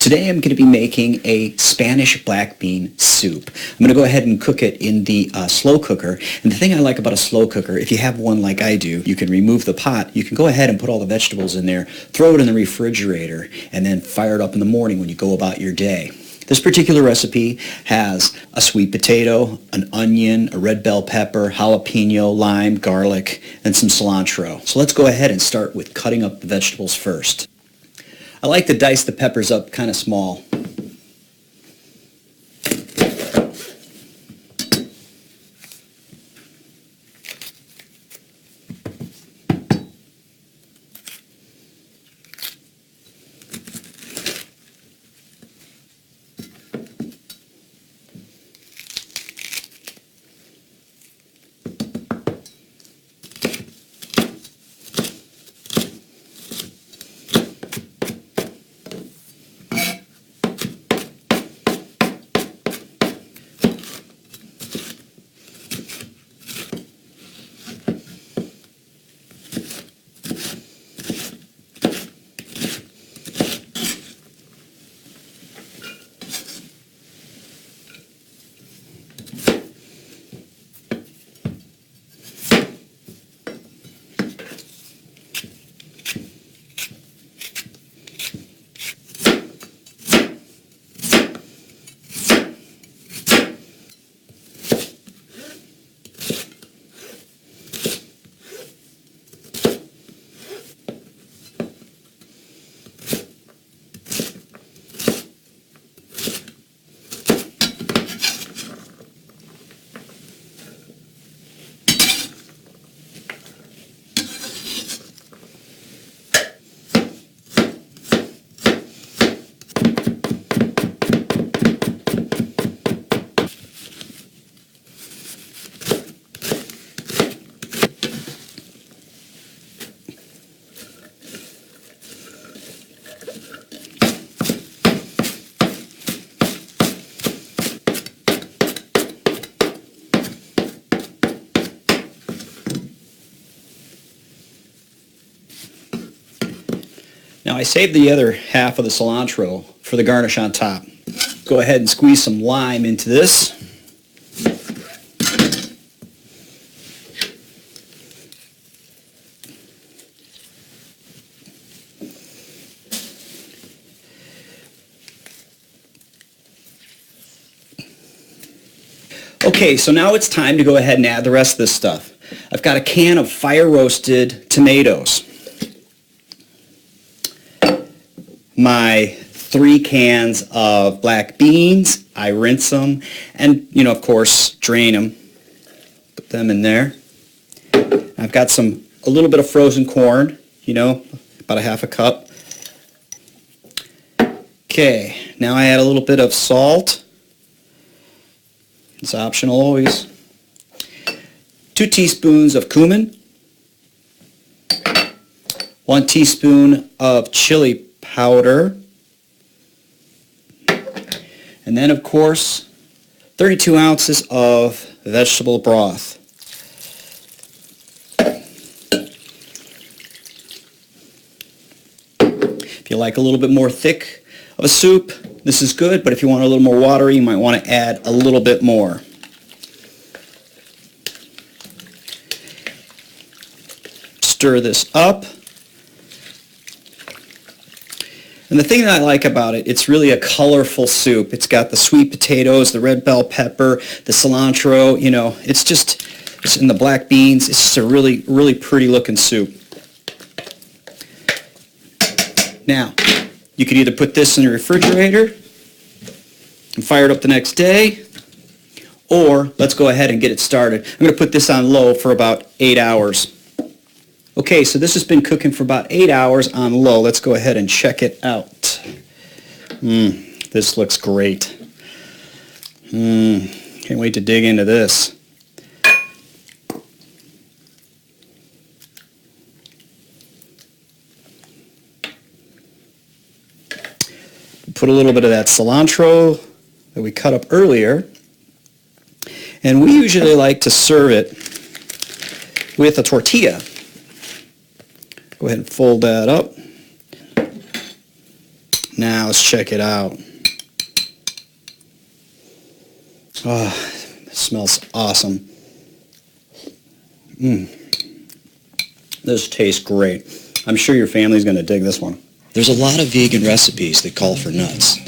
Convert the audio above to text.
Today I'm going to be making a Spanish black bean soup. I'm going to go ahead and cook it in the slow cooker. And the thing I like about a slow cooker, if you have one like I do, you can remove the pot. You can go ahead and put all the vegetables in there, throw it in the refrigerator, and then fire it up in the morning when you go about your day. This particular recipe has a sweet potato, an onion, a red bell pepper, jalapeno, lime, garlic, and some cilantro. So let's go ahead and start with cutting up the vegetables first. I like to dice the peppers up kind of small. Now I saved the other half of the cilantro for the garnish on top. Go ahead and squeeze some lime into this. Okay, so now it's time to go ahead and add the rest of this stuff. I've got a can of fire roasted tomatoes. My 3 cans of black beans. I rinse them and, of course, drain them. Put them in there. I've got a little bit of frozen corn, about a half a cup. Okay, now I add a little bit of salt. It's optional always. 2 teaspoons of cumin. 1 teaspoon of chili powder, and then of course 32 ounces of vegetable broth. If you like a little bit more thick of a soup, this is good, but if you want a little more watery, you might want to add a little bit more. Stir this up. And the thing that I like about it, it's really a colorful soup. It's got the sweet potatoes, the red bell pepper, the cilantro, it's in the black beans. It's just a really, really pretty looking soup. Now, you could either put this in the refrigerator and fire it up the next day, or let's go ahead and get it started. I'm going to put this on low for about 8 hours. Okay, so this has been cooking for about 8 hours on low. Let's go ahead and check it out. This looks great. Can't wait to dig into this. Put a little bit of that cilantro that we cut up earlier. And we usually like to serve it with a tortilla. Go ahead and fold that up. Now let's check it out. Oh, it smells awesome. This tastes great. I'm sure your family's going to dig this one. There's a lot of vegan recipes that call for nuts.